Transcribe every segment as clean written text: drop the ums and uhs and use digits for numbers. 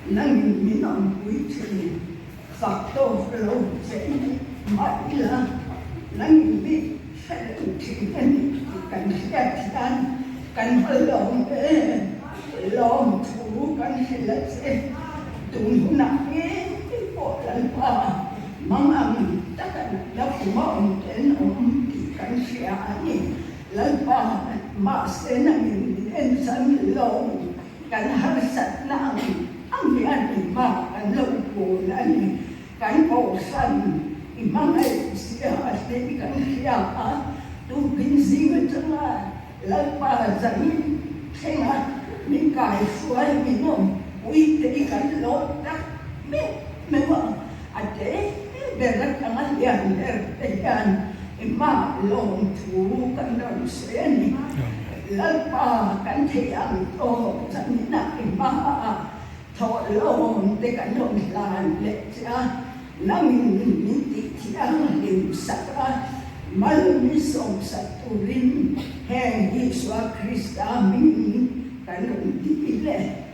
nang minang buiti faktor lo jadi matilah nang bi sedengkin kan siatan kan belum lom tu kan selesai tunggu nak polan pa mamam takkan dah mau dan kan siani lalpa mas nang insan lo kan harsat nang ang biyan ma kan lupulan kan pausan imang ay siya asli kan siya tu pinsin tengah lalpa zanin sengat mingkai suai minum wite ikan lotak memang ada berat tangan yang bertekan imam long tu kan dalam seni lalpa kan tiang to zanina imam thọ lộn để cả nông làn lệ cha nang minti tiang lim saka malumi som saturin heng Yesus Kristus min kanong dile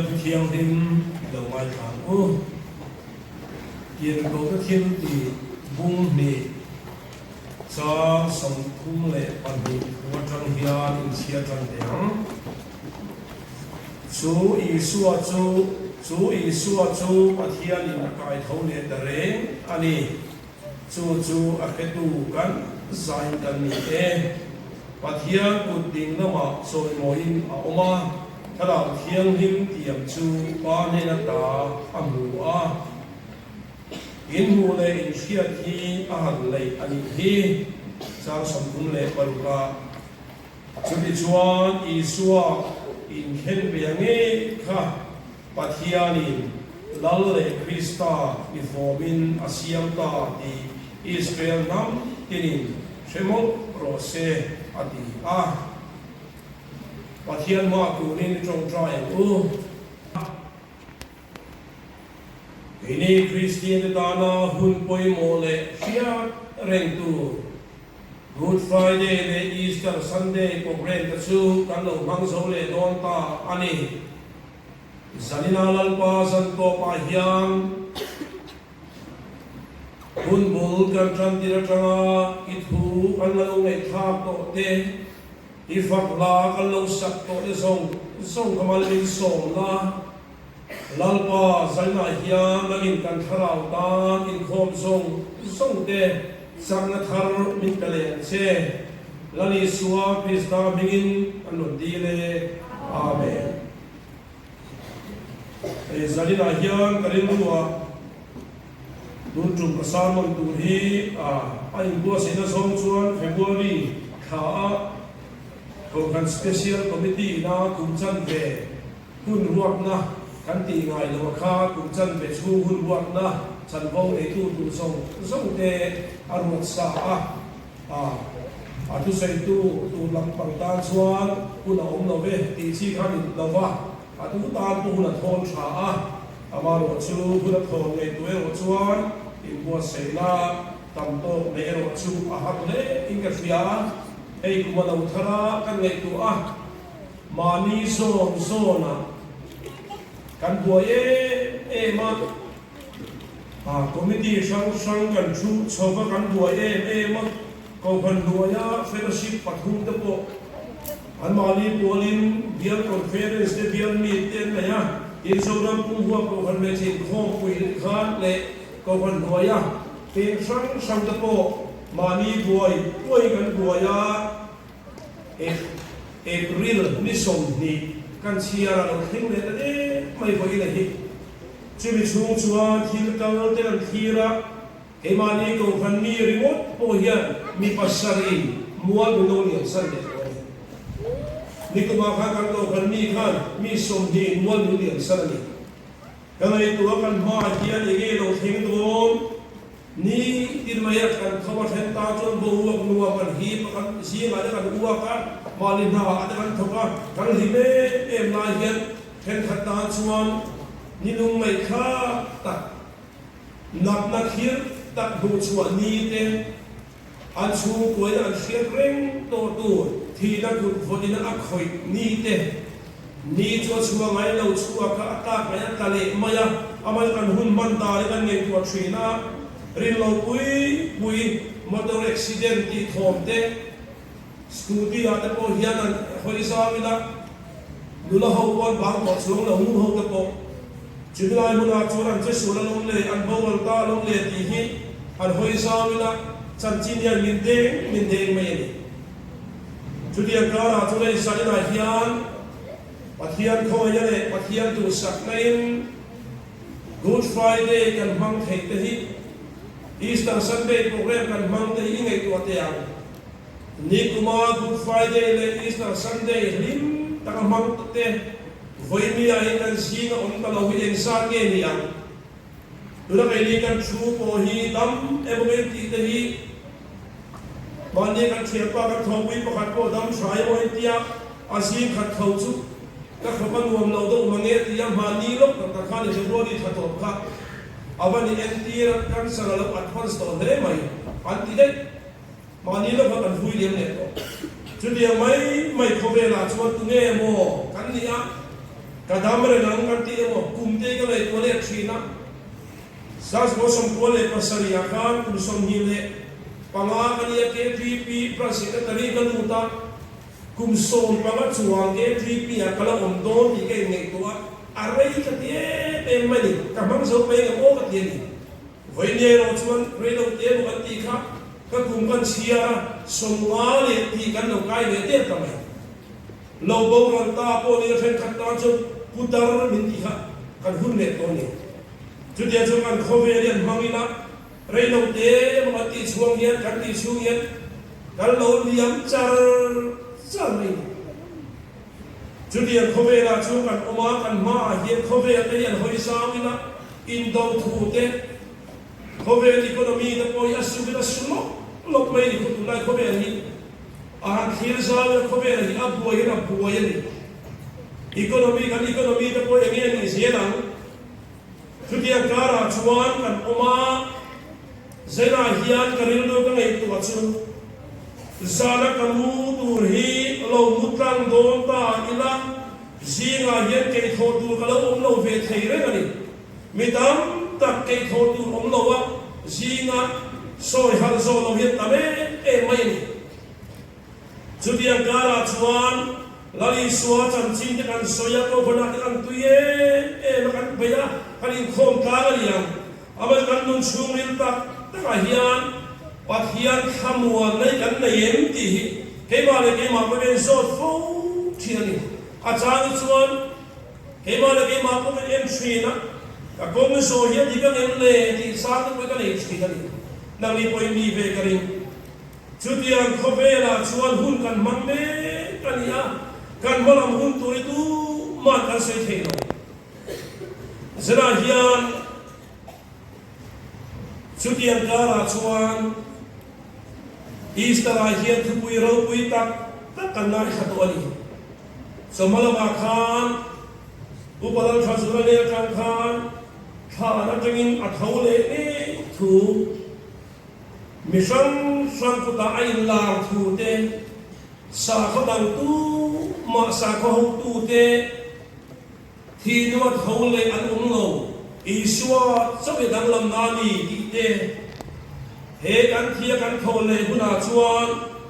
Thiang thiang dim đầu ngoài thang ô kiên cầu các thiên thì bung nị cho sống cung lệ bản bị của trăng hiền in chia trăng tiếng chú ý xua chú và thiên in cài thấu lệ đà rễ ani chú à cái tu căn giải căn nị và thiên cột đình nó mà rồi ngồi in ở omaถ้าเราเที่ยงหิมเตรียมชูป้าในนาตาอัมหัวอินหูเลยอินเชียที่อาหารเลยอันนี้ที่สร้างสมดุลเลยปรุกาชุดชวนอีสัวอินเข็นเบียงเงี้ค่ะปัทยานินลัลเลคริสตาอิฟอร์มินอาเซียมตาที่อิสราเอลน้ำที่นี่เชมกโรเซอดีปัทยานมากูนี่จงใจini Kristian dana hun poi mole sia rentu Good Friday le Easter Sunday program ta chu kan lo mang so le don ta ani zanina lal pa san to pa hiam hun bul kan tran ti ra tanga I thu kan lo ngai thap to te I fak la kan lo sak to le song kamal in som la lalpa zalna hiam langin kan tharau ta Inkhawm song te sang na thar min kale che lani suwa pista mingin anon di le amen zalina hiam karin luwa dun tum pasal mon tu hi ai bua sina song chuan February kha Kohhran special committee na kum chan ve hun ruak na kan ti ngai lo kha kum chan ve chu hun ruak na chan vo e tu song te arut sa a tu sei tu lam pang ta chuan kun a om lo ve ti chi khan in lo wa a tu ta tu na thon tha ama ro chu kun a thon ngai tu e ro chuan in bua sei na tam to me ro chu a hak le in ka fia ei kuma lo thara kan ngai tu mani zona kan bua ma committee sang kan chu chowa kan bua ma Kohhran Luaya fellowship pathum te po an mani polin bial conference te bial meeting na ya in soram pung huwa Kohhran me chin khom pui khan le Kohhran Luaya pe sang te po mani buai kan buaya April ni som ni kan chia ra lo thing le te mai voi le hi chimi chung chuan thil kal te an thira e mani Kohhran ni remote po hian mi pasari mual no ni san le ni kuma kha kan Kohhran ni khan mi som ni mual no ni san ni kan ai tu kan ma hian e ge lo thing don ni tirmaya kan khabar hen ta chon bo wa nuwa kan hi kan si ma kan uwa kan malin na kan thoka kan hi me em na hian hen khata chuan ni lung mai kha ta nap na khir ta du chuan ni te an chu koi an khir reng to tu thi na gut vodina a khoi ni te ni chu chuwa ngai lo chuwa ka ta ka ta le maya amal kan hun man ta le kan nge tu thina rin lo pui motor accident ti thom te scooty ate po hian an hoi sa mila lula ho pon bang ko chung lo mu ho te po chilai muna churan che sula long le an bawal ta long le ti hi an hoi sa mila chan chin ya min de mai ni chudia ka ra chu le sa na hian pathian khoi ya le pathian tu sak nain Good Friday kan mang thei te hi Easter Sunday program kan mang te hi ngai tu atiang ni kuma Good Friday le Easter Sunday lim ta mang te voi mi ai kan si na on ta lo hi en sa nge ni ang tu la kai ni kan chu po hi lam evolution ti te hi ban ni kan thia pa kan thong wi pa khat po dam sai mo tia asin khat khau chu ka khaban wom lo do mange ti ya ma ni lok ta kha ni ro ni tha to kha avani entira kan sarala advance to le mai anti dai mani lo kan hui lem ne to chudia mai khove la chuan tu nge mo kan nia kadamre nang kan ti mo kumte ka le to le thina sas mo som ko le pasaria kan kum som hi le panga kan ya ke pp secretary kan uta kum som panga chuang ke pp a kala om don ti ke ngai to arai ka ti e mani ka mang so pe mo ka ti ni voi ne ro chuan re lo te mo kan ti kha ka kum kan chia som wa le ti kan lo kai le te ta mai lo bo ran ta po ni khen khat ta chu putar min ti kha kan hun le to ni chu dia chu kan kho ve rian mangina re lo te mo ti chuang hian kan ti chu hian kan lo liam char char mai chu dia kho ve la chu kan oma kan ma hian kho ve te hian hoi sa ina in do thu te kho ve economy da po ya su bi da su lo mai ni khu lai kho ve ni a khir sa le kho ve ni a bo hian ni economy kan economy da po yang ni se lang chu dia kara chuan kan oma zena hian karil do ka ngai tu chu zana kamu tur hi lo mutlang don ta ila zinga hian ke tho tu ka lo om lo ve thei re ani midam tak ke tho tu om lo wa zinga soi hal zo lo hian ta me e mai ni chu dia kara chuan lali suwa chan chin te kan soya ko bana te kan tuye e ma kan baya kan in khom ka ga liang amal kan nun chung rin ta ta hian pat hian khamwa nei kan nei em ti ke ma le ke ma ko ben so fo thiani a chang chuan ke ma le ke ma ko ben em thina ka kong so hian di kan em le ti sa ko ka nei thi kan nang ni poi mi ve ka rin chu tiang kho ve la chuan hun kan mang me kan ya kan malam hun tu itu ma kan sei thei lo zena hian chu tiang kara chuan istara hian thu pui ro pui tak kan na khato ani so malama khan upadal khazura le kan khan thara tangin athau le ne thu mission sang kuta ai lar thu te sa khodang tu ma sa ko tu te thi nuat ho le an lo iswa sabe dang lam na ni ti te he kan thia kan tho le huna chuan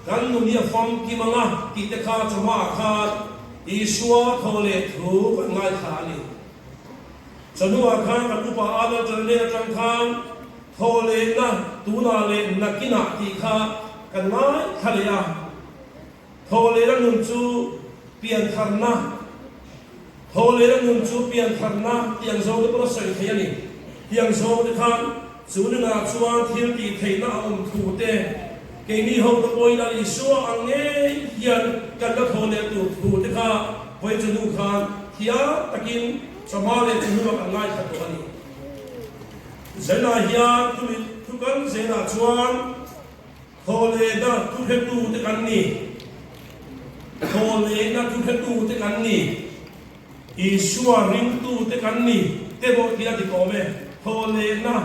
kan nu ni fam ki manga ti te kha chama kha iswa tho le thu kan ngai kha ni chanua khan kan upa ala chal le tang khan tho le na tu na le nakina ti kha kan ngai kha le ya tho le ra nun chu pian tharna tho le ra nun chu pian tharna tiang zo de pro sai thai ni tiang zo de khan chu na chuan thil ti thei na om thu te ke ni ho to poi la li suwa ang nge hian kan la tho le tu thu te kha poi chu nu khan thia takin sama le chu nu ka ngai kha to ani zena hian tu kan zena chuan tho le na tu he tu te kan ni tho le na tu he tu te kan ni isua ring tu te kan ni te bo kia ti ko me tho le na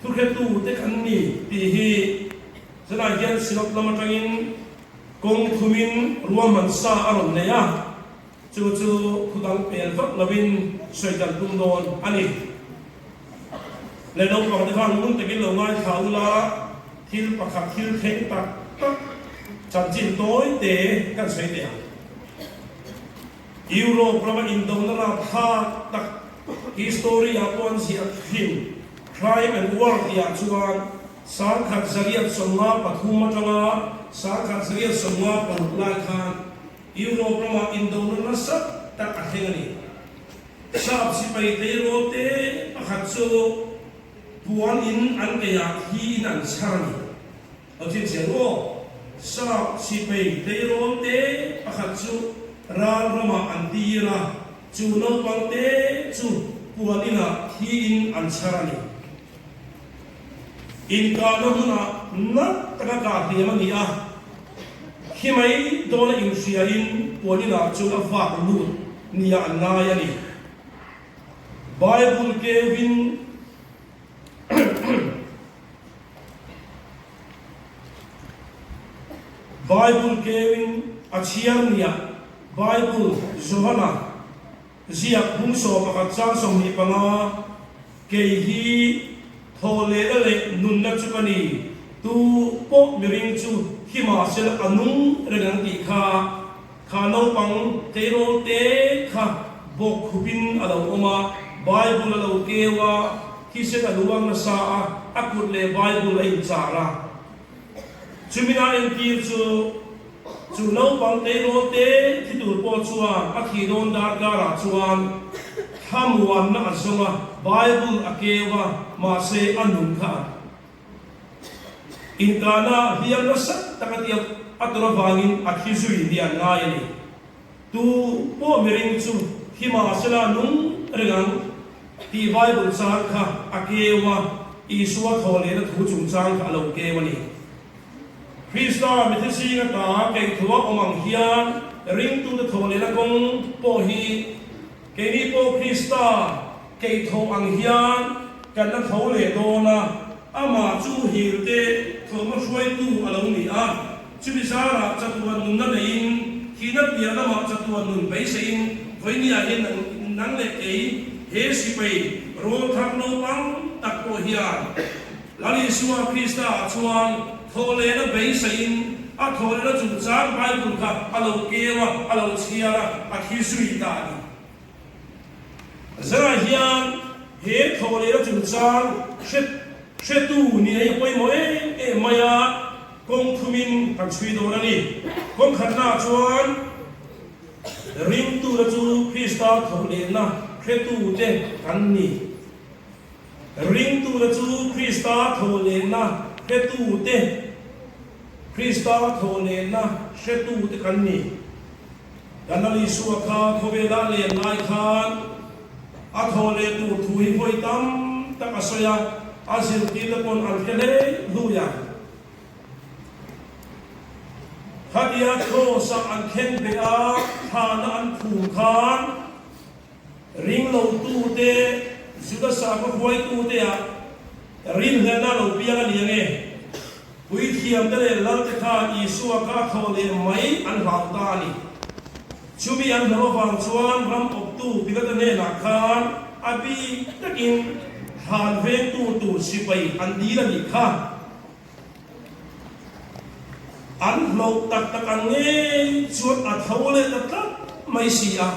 tu he tu te kan ni ti hi zena hian sinop lama tangin kong thumin ruam man sa aron ne ya chu khudang pel vak lawin soi dal tum don ani le no ko de khang mun te ki lo ngai khaula thil pakhat thil theng tak tak chan chin toi te kan sei te euro prama indonara tha tak history apon sia film crime and war ya chuan sang khat zariat songa pathuma tanga sang khat zariat songa panulai khan euro prama indonara sat tak athengani sab si pai te ro te pakhat chu puan in an kaya hi nan chani atin chero sa si pe te ro te pakhat chu ra rama an tira chu no pang te chu puan ina hi in an chani in ka no na na taka ka ti mani a hi mai do na in sia in puan ina chu afa lu ni ya na ya ni bible kevin Bible Kevin Achiarnia Bible Johanna ziak hung so pakat chang som ni panga ke hi thole le nun na chu kani tu po miring chu hi ma sel anung rengang ti kha no pang te ro te kha bok khupin alo oma bible alo kewa ki se ka luang na sa akut le bible ai chara chumina en ti chu no pang te ro te thi tur po chuan a thi don dar gara chuan thamuan na asonga bible akewa ma se anung kha inkana hiam na sak takatiak atura bangin akhizui dian ngai ni tu po miring chu hima sela nung rengang ti bible chang kha akewa isua thole na thu chung chang kha lo ke wani Krista mithisi nga ta ke thuwa omang hian ring tu the thole na kong po hi ke ni po Krista ke tho ang hian kan na thole do na ama chu hil te thoma shwai tu along ni a chibisara chatuan nun na nein hina pia na ma chatuan nun bai sein voini a hin nang le ke he si pai ro thak no pang tak po hian lali suwa Krista chuan thole na bai sein a thole na chu chang bai kun kha alo kewa alo chiara a khisui ta ni zara hian he thole na chu chang shetu ni ai poi mo e maya kong thumin kan chui do na ni kong khanna chuan ring tu ra chu Krista thole na shetu te kan ni ring tu ra chu Krista thole na shetu te Krista thole na shetu te kan ni danali suwa kha khobela le nai khan a thole tu thui hoi tam tak asoya azil tilapon alkele luya hadia ko sa anken be a thana an khu khan ring lo tu te suda sa ko hoi tu te a rin he na lo pia ni nge ui thiam te lal te kha isua ka thole mai an hau ta ni chumi an no wang chuan ram op tu bigat ne na khan abi takin han ven tu si pai an di la ni kha an lo tak tak an nge chuan a thole tak mai si a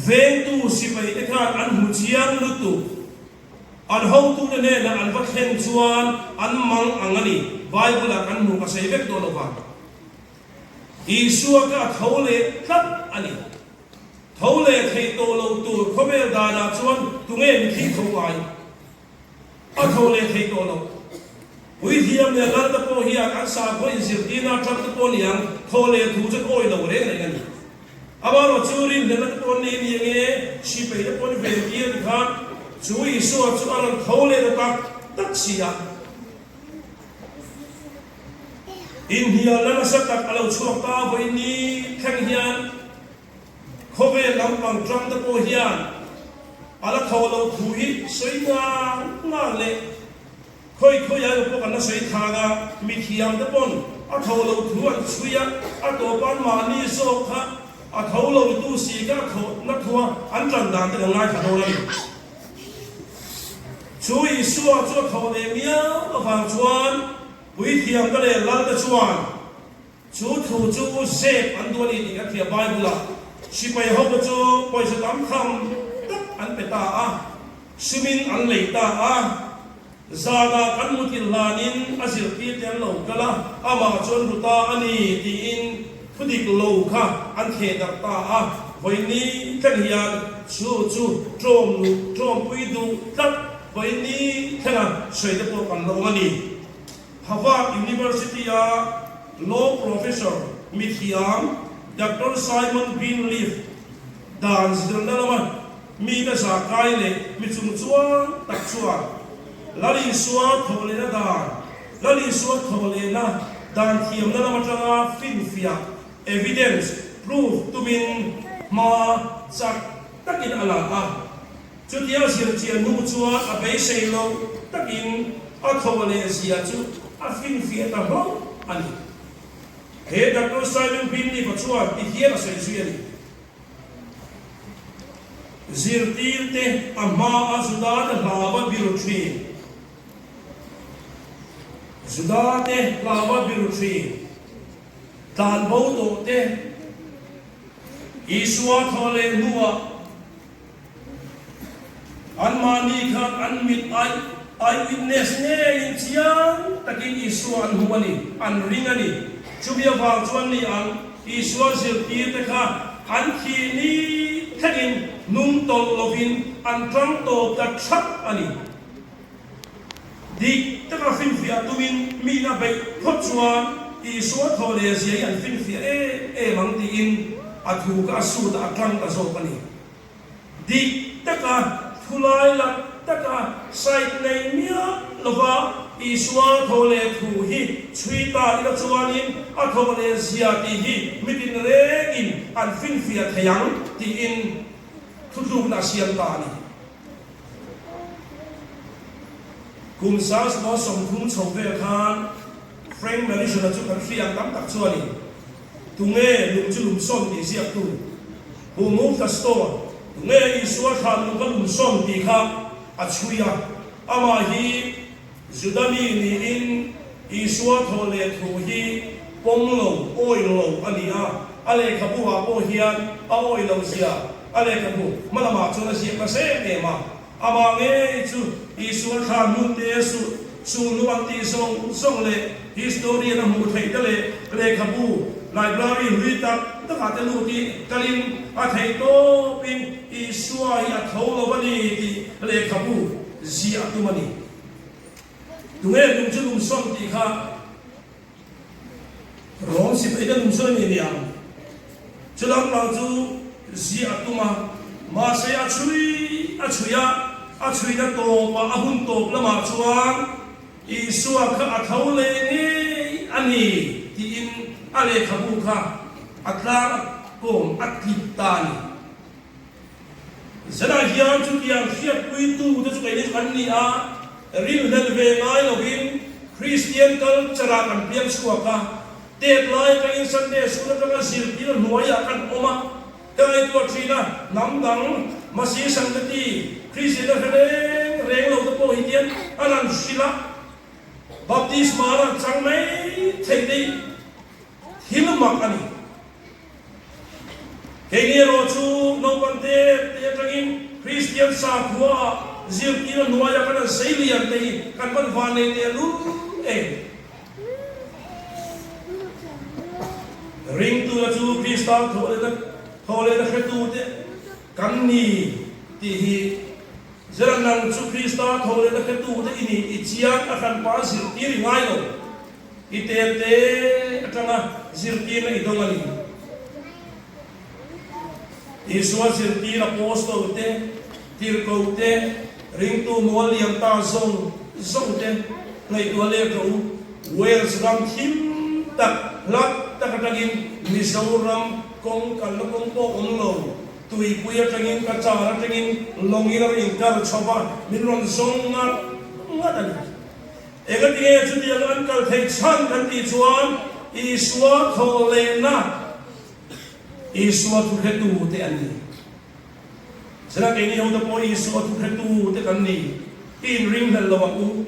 ven tu si pai te kha an hu chiang lu tu an ho tu ne na an va khen chuan an mang angani bible kan mu ka sei vek do lo ba isua ka thole tak ani thole thei to lo tu khobel da na chuan tu nge mi thi tho ai a thole thei to lo ui thiam ne lar ta po hian an sa ko in sir dina thak ta po niang thole thu cha oi lo re ngai ngani abaro churin ne ta po ni ni nge si pe ta po ni ve ti kha chu isua chu an thole ta tak sia in hian lana sakak alo chuak ta voi ni thang hian khobe lam pang tram ta po hian ala tholo thu hi soina nga le khoi ya po kan na soi tha ga mi thiam ta pon a tholo thu an chuya a to pan ma ni so kha a tholo tu si ga tho na thua an tran dan ta ngai kha do la chui suwa chu thole mia a phang chuan ui thiam ta le lal ta chuan chu thu chu se an do ni ti ka thia bible si pai ho chu poi sa tam tham tak an pe ta a sumin an lei ta a zana kan mutil lanin azil ti ten lo kala ama chon ruta ani ti in thudik lo kha an the dak ta a voini kan hian chu trom pui du tak voini thana soi de po kan lo ani Harvard University a law professor Inkhawm Dr. Simon Greenleaf dan sidrandalama mi na sa kai le mi chung chuan tak chuan lali suwa thole na dan thiam na lama tanga fin fia evidence proof to min ma chak takin ala a chutia sir chia nu chuan a bei sei lo takin a thole sia chu a fin fia ta ho ani he Dr. Simon Greenleaf chuan ti hian a sei suya ni zirtir te amma azuda te lava birutri zuda te lava birutri tan bo do te iswa thole nuwa anmani khan anmit ai witness ne in chiang takin iswa an huani an ringani chubia wang chuan ni an iswa zirtir te kha an khi ni takin nung tol lovin an trang to ta thak ani dik taka fin fia tumin mi na bai phot chuan iswa thole zia an fin fia e mang ti in athu ka su da tang ta zo pani dik taka thulai la taka site nei mia lova iswa thole thu hi chui ta ila chuanin a thole zia ti hi mitin re in an fin fia thayang ti in thu na siam ta ni kum sas mo som thum chove khan frank malaysia chu kan fiang tam tak chuani tunge lum chu lum som ti siap tu hu move the store tunge iswa khan lum kan lum som ti kha achuya ama hi zudami ni in iswa thole thu hi pomlo oilo ania ale khabuwa po hian a oilo sia ale kabu malama chona si ka se ne ma ama nge chu iswa khan nu te su nuang ti song le history na mu thai ta le kabu library hui ta ta ka te lu ti kalin a thai to pin iswa ya tholo bani ti le kabu zi atumani tunge dum chu dum som ti kha rong si pe dum so ni niang chulang la chu zi atuma ma se achuya da to pa ahun to lama chuan isua kha athole ni ani ti in ale khabu kha atla kom atitani zana hian chu kiang hiat pui tu de chu kai ni kan ni a ril hel ve ngai lovin christian culture kan pian suaka te lai ka in sunday sura ka zil ti lo noya kan oma kai tu trina nam dang masi sangati christian reng lo to po indian anan sila baptisma ra changmai thei hilmak ani keni ro chu no pante te tangin christian sa khua zil ti lo noya kan seilian te kan ban vane te lu ring tu la chu krista thole da khatu te kan ni ti hi zeranang chu krista thole da khatu te ini ichiang akan pa zil ti ri ngai lo ite te atanga zil ti na idongani iswa zil ti na apostol te tir ko te ring tu mo liam ta zong te ngai tu le ko wales ram thim tak lat takatagin Mizoram kong kalokong po lo tui puya tagin kachara tagin longina ring kar choba minron zonga ngadani egati chuti alan kal thai chan kan ti chuan iswa tholena iswa tu hetu te ani sera ke ni hoda po iswa tu hetu te kan ni in ring hal lawu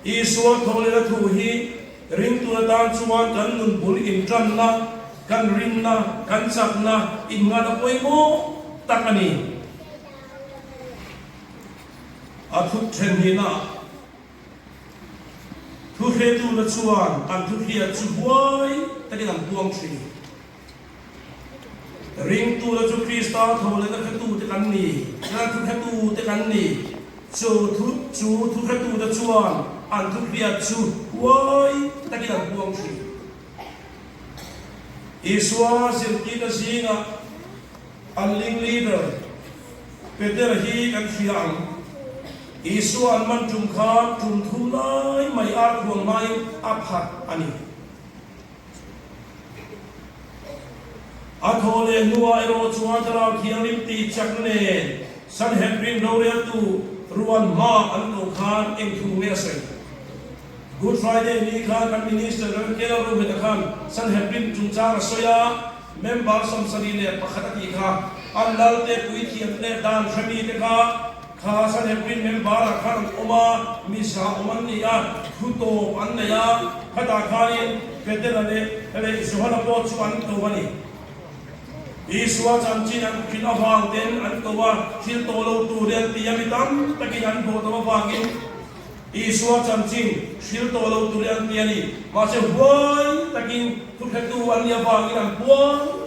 iswa tholena thu hi ring tu dan chuan kan nun bul in tran na kan rin na kan chak na in nga na poi mo takani athu then hi na thu he tu la chuan an thu hia chu boy tani lam tuang thri ring tu la chu krista thole na tu te kan ni na thu he tu te kan ni chu thu he tu da chuan an thu hia chu boy tani lam tuang thri iswa zilki da zinga alling leader peter hi kan fiang iswa man tum kha tum thulai mai ar khong mai aphat ani athole nuwa ero chuan tara khiang lim ti chakne san henry noria tu ruan ma an to khan eng thu me sai Good Friday ni khan kan minister kela ru he khan san henry chung cha soya member som sari le pakhata ki kha อันลัลเตปุยเทียนเนดานชมีเตคาข้าสันเฮปินเมมบาร์ขันออกมามิสาอมันนี่ยคุโตอันเนียพัตตาคารินเป็นเดลันเล่สุฮานาโปชวันตัวนี้อิสวาจันจินันคินอฟังเต็นอันตัวคิลโตโลตูเรียนตียมิตัมตะกินันโบตัวฟังกินอิสวาจันจินคิลโตโลตูเรียนตียนี่มาเชฟวยตะกินทุกเหตุวันนี้ฟังกินอันบัว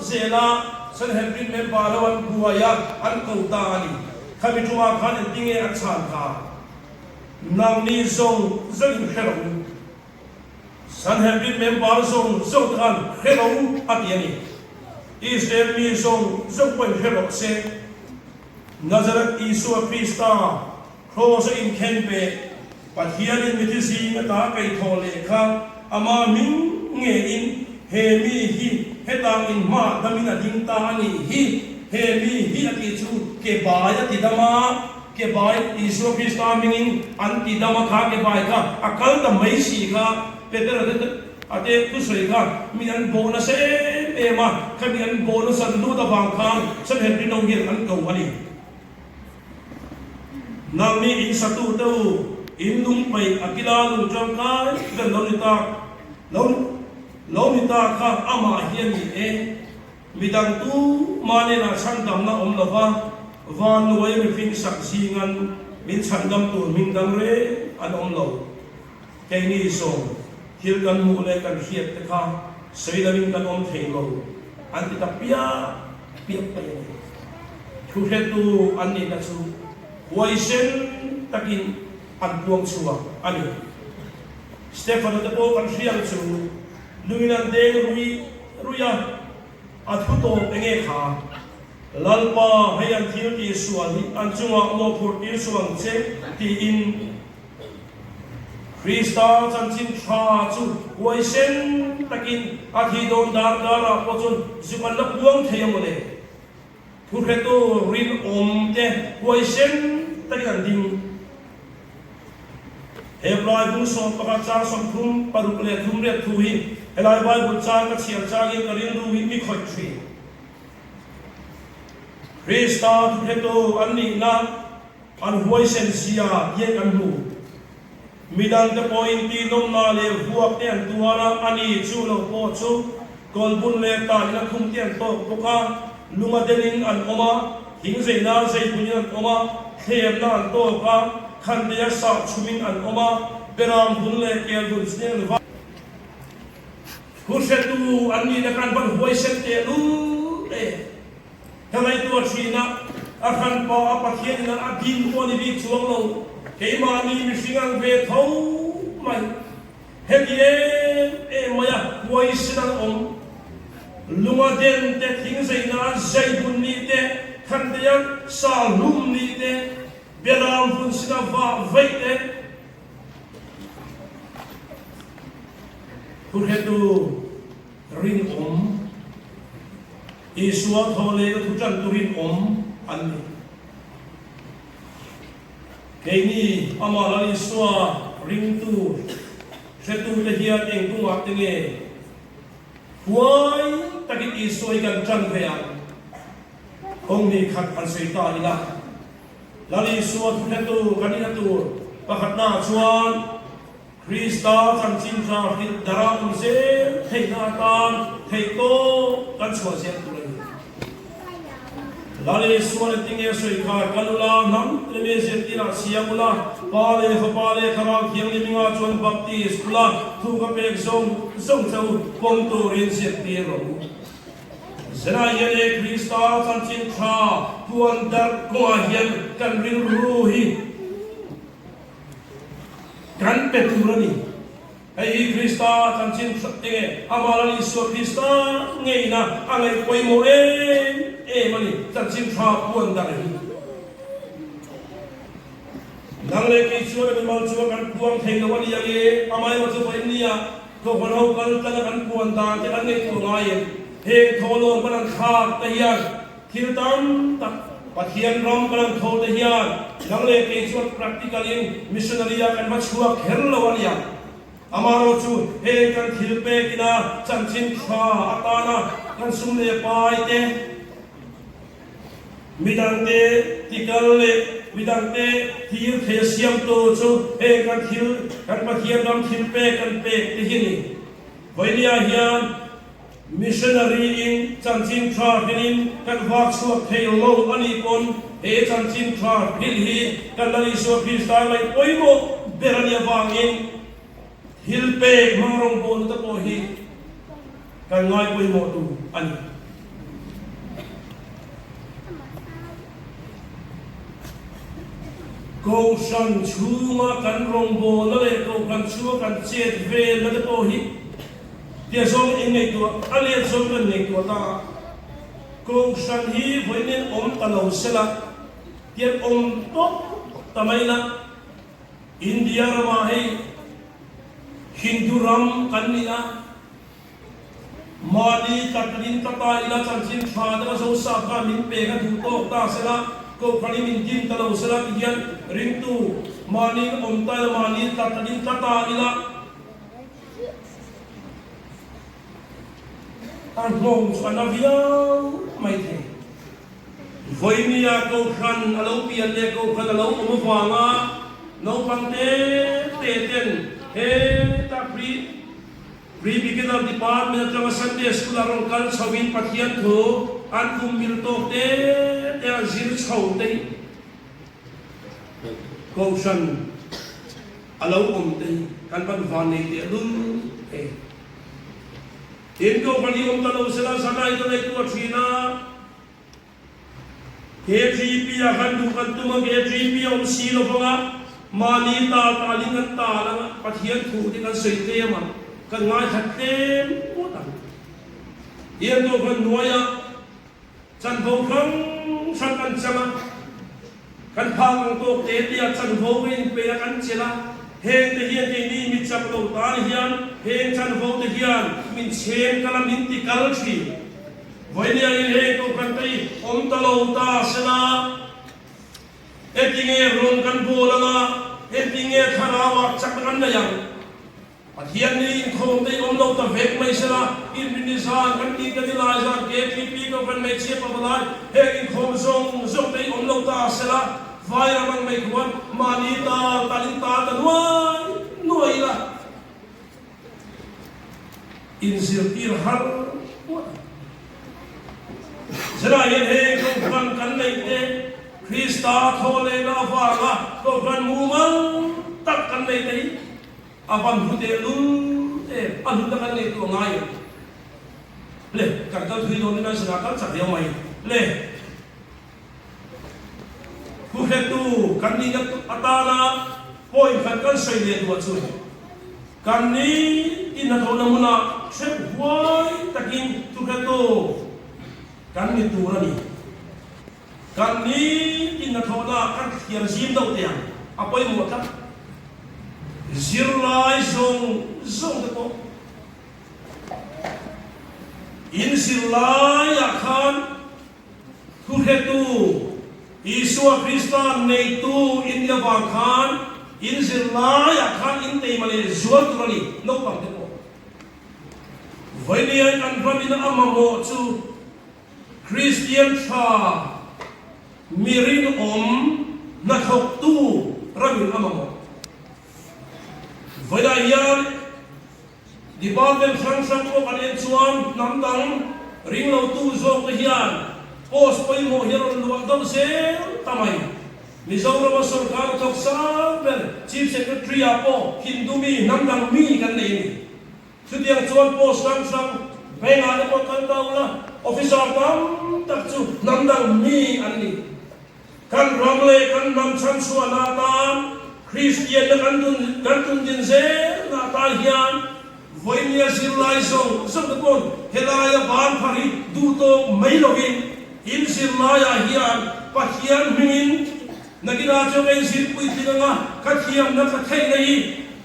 เซลาสันเฮปินเมมบาร์วันบัวยาอันตัวตานี่ข้าพิจารณาขันติ้งเออันชานข้านางนี้ส่งจึงเฮโรสันเฮปินเมมบาร์ส่งกันเฮโรอันนี้อิสราเอลมีส่งเป็นเฮโรเซนาซาเรตอิสุคริสต์โครสอินเคนเปปัจจัยนี้มิติสีเมตาไปทอเลข้าอามามิงเงอินเฮมีฮีเฮตาอินมาดามินาดิงตานีฮีเฮมีฮีอติจูเก็บายติดามาเก็บายอิสุคริสต์มิงอันติดามาข้าเก็บายข้าอาการตไม่สีข้าเป็นแต่ละอาเดตุสวยข้ามีอันโบนัสเอมาข้ามีอันโบนัสอันดูตะฟังข้างฉันเห็นพี่น้องเห็นอันเก่าวันนี้นางนี้อินสัตุเต้าอินลุงไปอากิลาลุงจังกายเป็นลานิตาข้าอามาเฮียมีเอมีดังตู้มาเนน่าฉันดำน่าอมละวะวานรวยมีฟิงสักซีงันมีฉันดำตัวมิงดังเรอันอมละแกนี่ส่งฮิลกันมูเลกันเฮียตะข้าสวีดามิงกันอมเทงโลอันติตาเปียไปทุกเหตุอันนี้นะชูไวเซนตะกินอันดวงชัวอันนี้สเตฟานตะโปกันเชียงชูลุยนันเดงรุยอัดพุโตเองขาลัลปาให้อันที่ที่ส่วนอันจังหวะโลพูดที่ส่วนเช็คที่อินคริสตาจันทินชาจูไวเซนตะกินอาทิโดนดาร์ดาราปจุนจุกันลับวงเทียมเลยทุกเหตุรินอมเตไวเซนตะกินดิ่งเฮบลายบุษบประกาศจารสมทุมปรุกเลทุมเรียทุหินเฮลายใบบุษจากเชียร์จากินกรินรูหินมิคอยทรีคริสตาทุกเหตุอันนี้นะอันไวเซนเซียเย็นอันหูมิดันเตปอยน์ตีนมนาเลหัวเตียนตัวระอันนี้ชูโลโปชูกอลบุญเลตาลินคุมเตียนโตปกาลุมาเดลินอันอมาหิงเซนาเซบุญยันอมาเทียมนันโตกาขันเดียสาชุมินอันอมาเบรามบุญเลเกลบุญเสียนวะผู้เชตูอันนี้ในการบันหัวเซนเตลูทำไมตัวชีนะอาคันปออาปะเทียนนะอาดินตัวนี้บิดช่วงลงเฮมานีมิสิงังเวทเอาไม่เฮดีเอมายาไวสินังอมลุมาเดนเตทิ้งใจนาใจบุญนี้เตขันเดียสาลุมนี้เตเบรามบุญสินาฟ้าไว้เตผู้เหตุรินอมอิสวาทอเลก็ทุจันตุรินอมอันนี้Kini amal aliswa ringtu setu lehiat yang tuak tenge huai takit iswa ikan can vean kong ni khat an seita ila lali iswa setu kanina tu pakatna chuan Krista kan cinta hit daram se hei natan hei to kan chua se tu Lali suara tinggi suika kalula nam lemesi tira siamula pale kerang yang liminga cuan baptis pula tu kapek zong jauh pongturin setiro. Senaya Krista kan cinta tuan dar kuahian kan rinruhi kan peturani. Hei Krista kan cinta tinggi amalan Yesus Krista ngeina angai koi moen. Mani tak cinta puan dari. Nang leki cua dengan mal cua kan puang tenggawan yang amai macam ini ya. Kau kalau kan puan dah jangan leki tungai. Hei tolong kan khak tahian. Kirtan tak patian ram kan thol tahian. Nang leki cua praktikal yang missionary kan macam kerlawan yang. Amaro cu hei kan hilpe kina can cinta atana kan sumle pai te. midang te tikal le midang te thil the siam to chu he kan thil kan pathian dam thil pe kan pe te hini voinia hian missionary in chanchin thar hinin kan vak suak thei lo ani kon he chanchin thar hil hi kan lani so Krista mai poimo berania wangin hil pe mangrong bon ta po hi kan ngai poimo tu ani Kohhran chunga kan rongbo na le Kohhran chunga kan chet ve na te po hi tia song in nei tu ale song kan nei tu ta Kohhran hi voinen om ta lo sela tia om to tamai na India rama hai Hindu ram kan ni na mali katrin kata ila chanchin thadra so sa ka min pe ka thu to ta sela Kohhran min din ta lo sela kian ring tu mani omta mani tatadin tata ila an long sanavia mai the voinia Kohhran alo pian le Kohhran alo umwanga no pangte te ten he ta beginner department of Sunday school arong kal sawin pathian thu an kum mil to te zir chau te Kohhran alo te kan ban van nei te lu e in Kohhran ta lo sela sanai to le tu thina he gp a kan du kan tu ma he gp om si lo nga mali ta lingan ta la pathian thu ti kan sei te ma kan ngai that tem ko ta yen Kohhran noya chan Kohhran san kan chama kan phang to te tia chan vo in pe kan chela heng te hian ke ni mi chap lo ta hian heng chan vo te hian min chen kala min ti kal thi voinia in he Kohhran tai om ta lo ta sela etinge ron kan bolanga etinge kharawa chak kan na yang pathian ni Inkhawm te om lo ta vek mai sela in minisan kan ti ka dilai za ke pi ko kan mai che pa balai he Inkhawm zong te om lo ta sela vai ramang mai kuan mani ta talin ta nuai la in zirtir har zera yen he Kohhran kan nei te Krista thole na wanga Kohhran mumal tak kan nei te apan hute lu anu ta kan nei tu ngai le kan ta thui don na sra kan sa deu mai le ku hetu kan ni gat atala poi kan kan sei le tu chu kan ni in na thona muna chep huai takin tu hetu kan ni tu ra ni kan ni in na thona kan khiar jim dau te apoi mo ta zirlai zong te ko in zirlai akhan ku hetu Isua Krista nei tu in ya wang khan in zirlai akhan in te male zual turani no pang te ko voinia kan ramin amamo chu Christian tha mirin om na thok tu ramin amamo voinia yan department sang ko kan en chuan namdang ring lo tu zo ka hian Pos poi mo hiron luwag daw sel tamay. Mizoram Sarkar tok saber Chief Secretary apo Hindumi namdang mi kan nei. Sudiyang chuan pos sang benga na po kan daw la officer tam tak chu namdang mi anni. Kan ramle kan nam chan suana tam Christian na kan tun din se na ta hian voinia zirlai zong pon helaya ban phari du to mai lovin in zirlaya hian pathian mingin nagina cho kai zir pui tinanga kathiam na kathai nei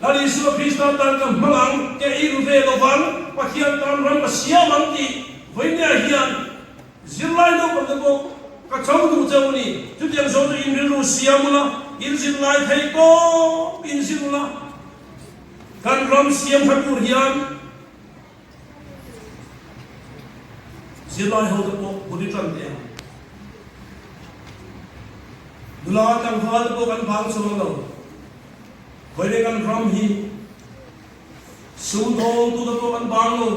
lali su Krista tan ka malang ke iru ve lovan pathian tam ram siamang ti voinia hian zirlai no ko ka chau du chawni chutiang zo in ru siamula in zirlai thai ko in zirla kan ram siam thakur hian zirlai ho ko budi tran te la tang hal ko kan phang so lo khoi le kan ram hi sum dong tu ko kan bang lo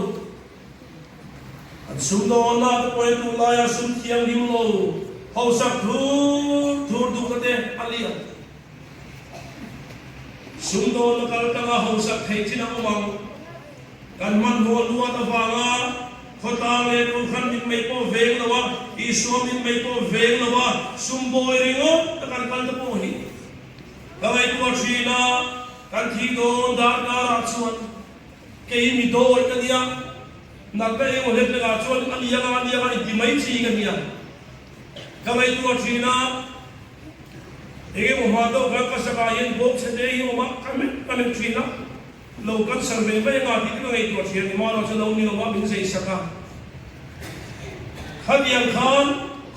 an sum dong na ko tu la ya sum thiang lim lo hau sak thur du ka te alia sum dong na kal tanga hau sak thei china ko mang kan man ho lua ta wanga khota le ko khan min mai ko veng lawa I so min mai ko veng lawa sum boy ringo ta kan kan ta po hi kawai tu trina kan thi do da na ra chuan ke mi do ka dia na ka e ole te ga chuan alia ga I mai chi ga dia kawai tu trina e mo ma do ga ka sa ga yen bok se de yo ma kan trina lo kan sang me ba nga ti ka ngai tu trina ma lo cha lo ni lo ma min sei saka Hadiang khan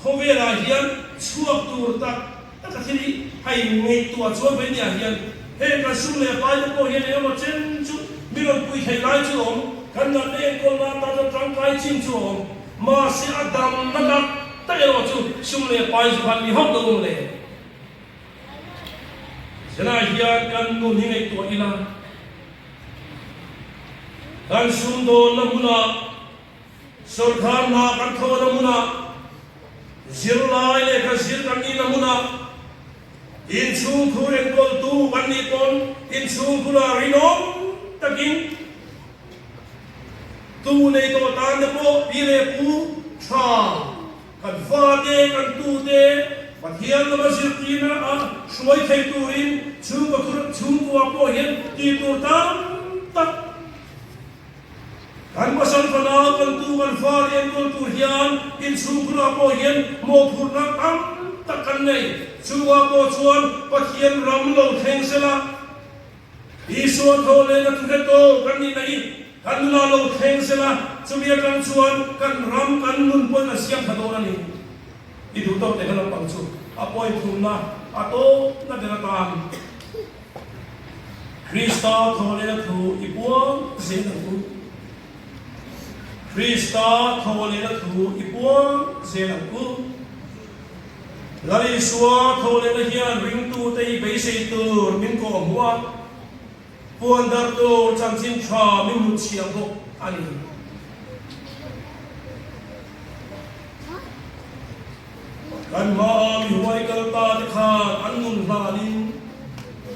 khowela hian chuak tur tak ka thili hai ngei tua chuan be nia hian he ka sum le pai ko hian e mo chen chu mi lo pui thei lai chu om kan na ne ko na ta ta tang kai chin chu om ma si adam na na ta e lo chu sum le pai chu han ni hok do le sena hian kan nu ni ngei tua ila kan sum do na muna Sarkar na kan thaw na muna zir lai le ka zir kan ni na muna in chung khu en kol tu kan ni ton in chung khu la rinom takin tu nei to tan de po pi le pu tha kan fa de kan tu de pathian na zir ti na a shoi thei tu rin chung ka khu chung ko po hian ti tu tam tak kan pasal pada kan tu kan far yang kol tu hian in sukra po hian mo phurna tam takan nei chuwa po chuan pathian ram lo theng sela iso thole na tu to kan ni nei kan la lo theng sela chubia kan chuan kan ram kan nun po na siam thadona ni I du to te kan pang chu apoi thumna ato na dera tam Krista thole na thu ipuang se na thu Krista thole na thu ipuang se na ku lari suwa thole na hian ring tu te be se tur min ko hua puan dar to cham chin tha min mu chiang ho ani kan ma mi huai kal ta te kha an nun hla lin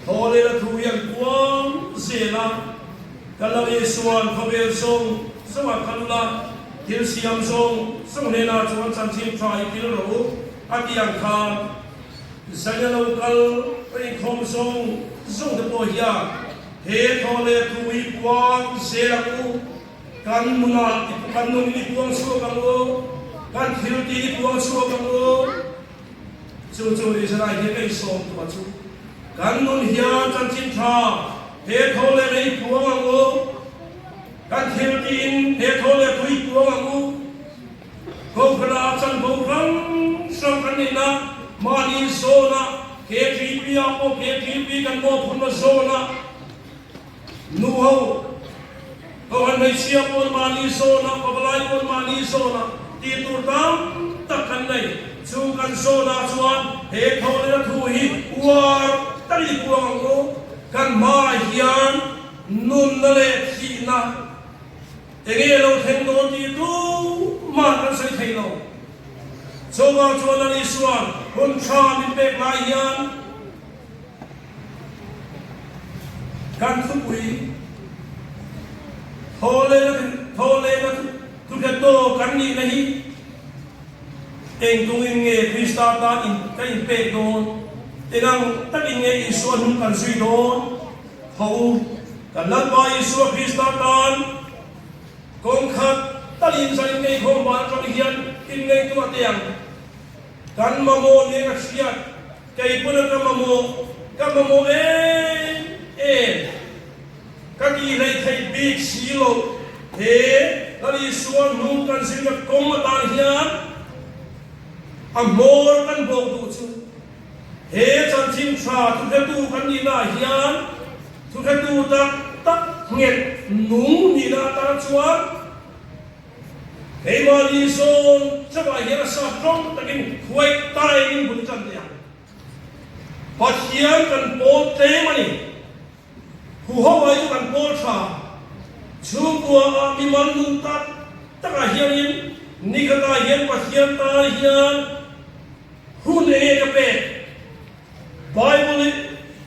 thole na thu yang puang se la kalari suan khabel song Sawa kalula til siam song song ne na chuan chan chim trai kil ro atiang khan zanya local Inkhawm song song de po hiya he thole thui puang se la ku kan muna kan nun ni puang so kan lo kan thil ti puang so kan lo chu ni sa he kai song tu chu kan nun hiya chan chim tha he thole nei puang lo kan thil tin he thole thui puang amu Kohhran chan Kohhran sam kan ni na mani so na ke tri apo ke tri kan mo phun ma so na nu ho ko han mai sia pon mani so na pabalai pon mani so na ti tu tam tak kan nei chu kan so na chuan he thole na thu hi war tari puang amu kan ma hian nun na le thi na Ege lo theng do ti tu ma kan sai thei lo chowa chona ni suan hun tha min pe lai hian kan thu pui thole na tu ke to kan ni nahi eng tung in nge Krista ta in ka in pe don engang tak in nge in suan hun kan sui don hau kan lat ba in suan Krista tan Kong khat talin sa ngay khom ba cho hian in ngay tu atiang kan mamo ni ka siat kay puna ka mamo ka ki lai thai big silo he tali suan nu kan sil ka kom ta hian amor kan bo tu chu he chan chin tha tu ka tu kan ni na hian tu ka tu tak nget nung ni na ta chuan Hei ma ni son sa ba hian sa trong takin khuai tai in bun chan ya พอเขียนกันโปนเตมานี่ผู้ห้องไว้ทุกกันโปนชาชูกัวมีมันลุงตัดตั้งแต่เฮียนนี่ก็ตาเฮียนปัจเจียนตาเฮียนหุ่นเอกเป็ดบอยบุลิ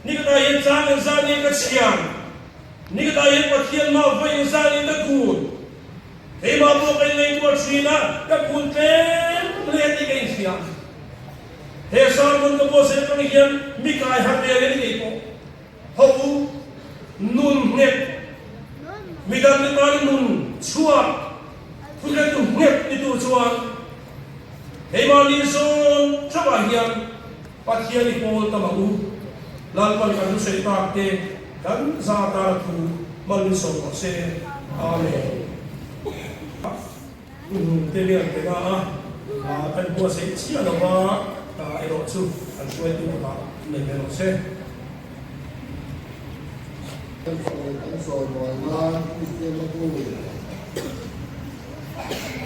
นี่ก็ตาเฮียนจางจางนี่ก็เชียงนี่ก็ตาเฮียนปัจเจียนมาไฟจางนี่ก็กูดเฮ้ยมาบอกไอ้เลี้ยงตัวชีนะก็กูเต็มเลี้ยงที่กันเชียงเฮ้ยสามคนก็บอกเสร็จกันเฮียนมีกายหักเลี้ยงนี่ก็เขานุ่นเน็ตมีการติดตามนุ่นชัวทุกอย่างตุ้งเน็ตนี่ตัวชัวเฮ้ยมาลีส่งชาวเฮียนปัจเจียนนี่โพลตะมาอูหลังจากการดูเสร็จตามเตะกันซาตาทูมาลีส่งเสร็จอาเมนเตเลียนเตนะเป็นผู้เสียชีวิตแล้วว่าไอ้รถชูอันช่วยตัวเราในเรื่องเสร็จทั้งสองหน่วยงานคริสเตียนมาพูด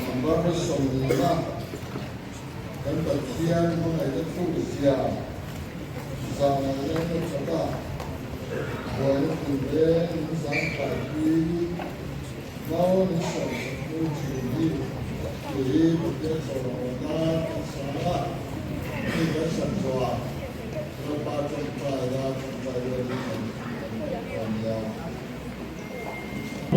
ผมว่าไม่ส่งเลยนะกันตัดเชียนเมื่อไหร่จะพูดเสียสร้างอะไรก็จะได้วันนี้เดินสังกัดที่เราในส่วนของชีวิตที่เป็นส่วนของงานสาระที่เป็นสัญญาเราปาจนไปได้จนไปเรื่อยๆโ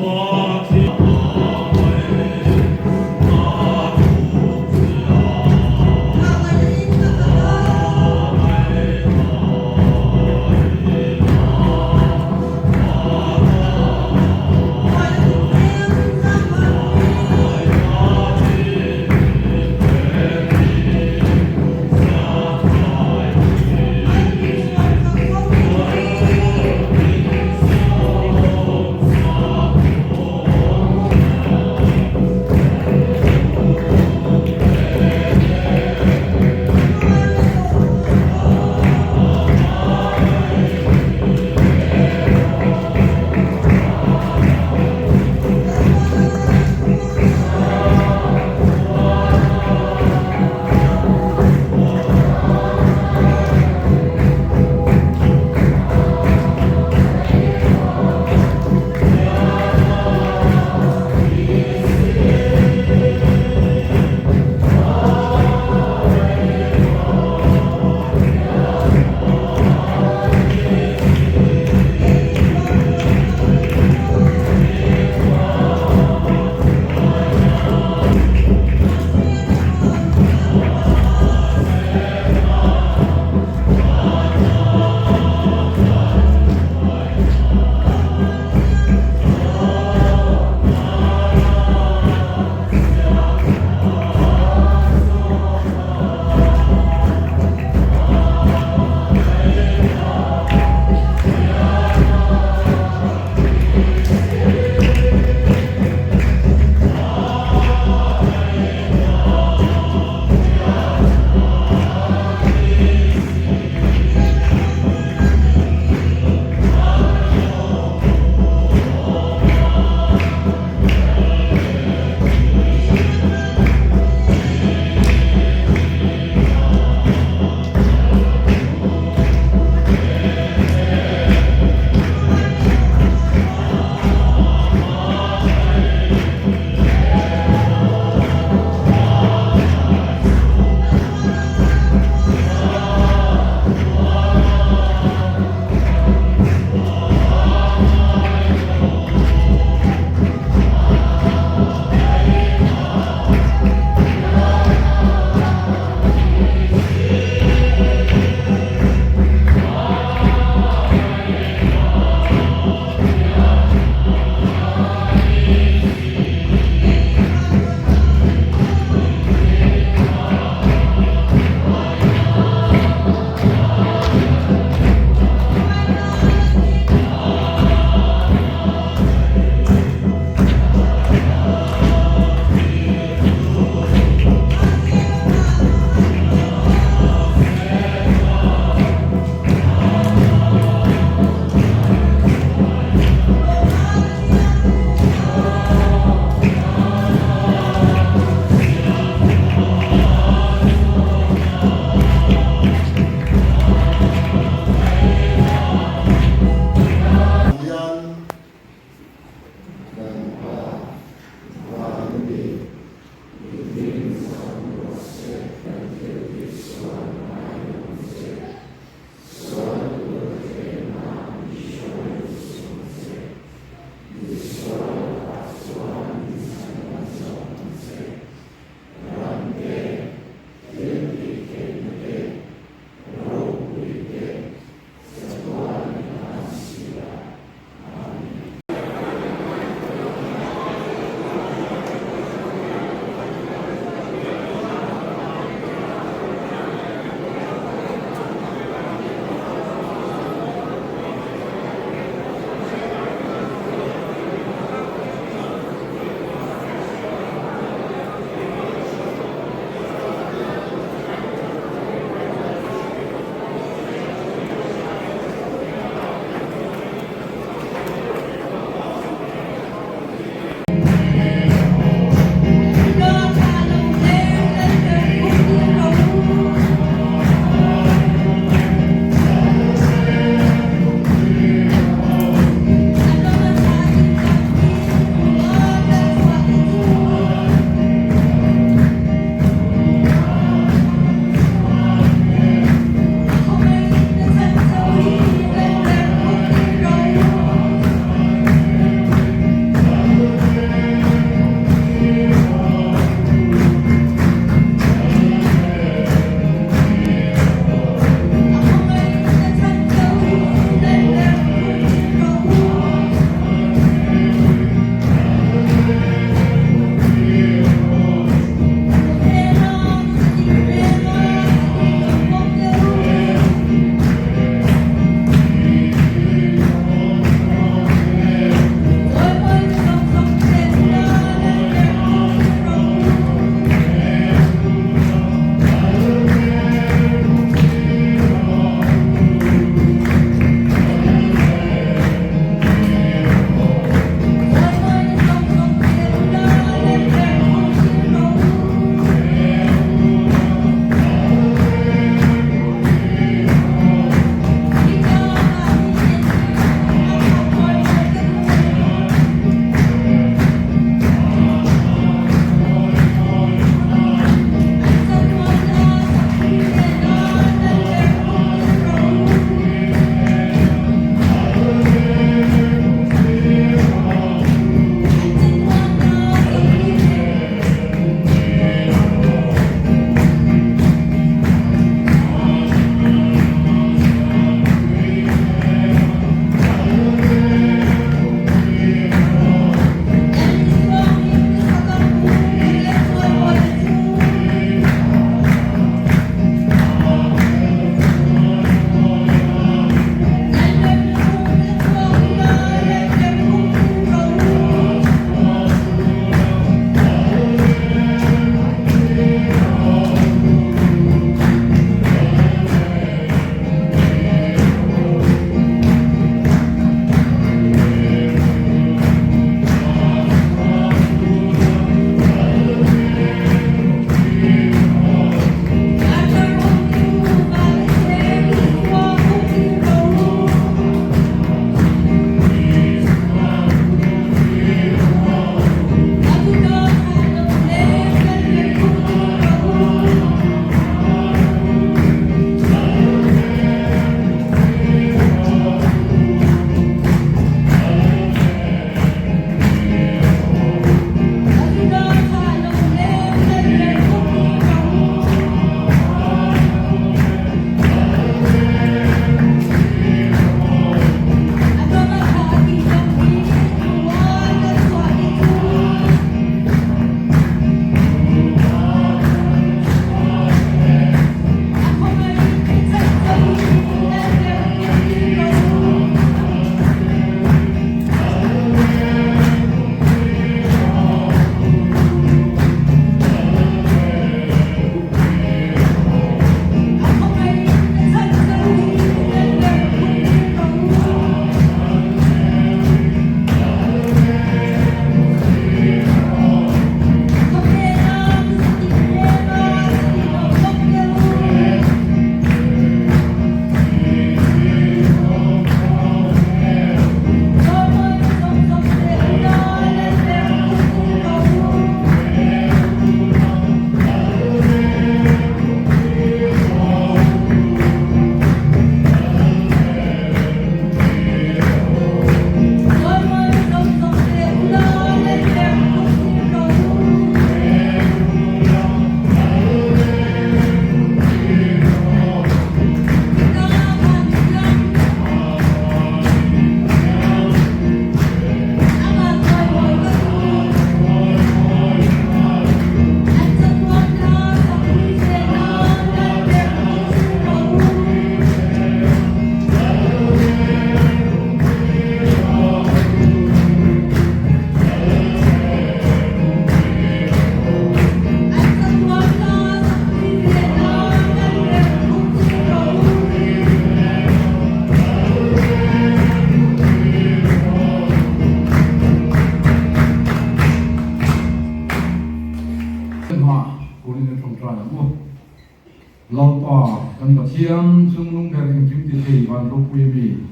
kan pathian chung lung pheng kim ti thei ban ro pui mi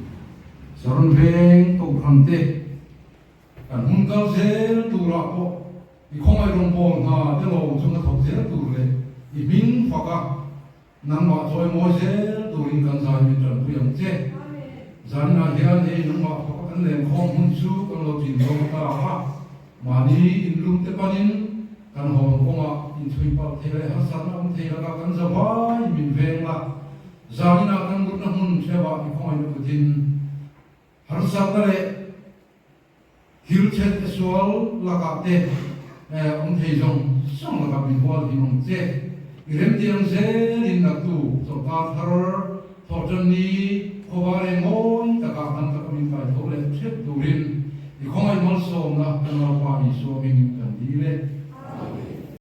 saron veng Kohhran te kan hun kal zel tu ra po i khomai rong pon ha te lo chung na thok zel tu le i min phaka nang ma choi mo zel tu in kan sai mi tran pu yang che zan na hian he nang ma phaka kan len khom hun chu kan lo tin lo ta ha mani in lum te panin kan hom koma in thui pa thele ha san na om thela ka kan za vai min veng la zanina kan gut na hun cheba i khomai no tin har sa ta le hil chet sual la ka te ông thầy dòng xong là gặp mình qua thì mong chết irem tiang se in nak tu so ta thar thọ chân ni ko ba re ngoi ta ka tan ta min phải thọ le chet tu rin thì không ai mong so na kan ma pa ni so min kan di le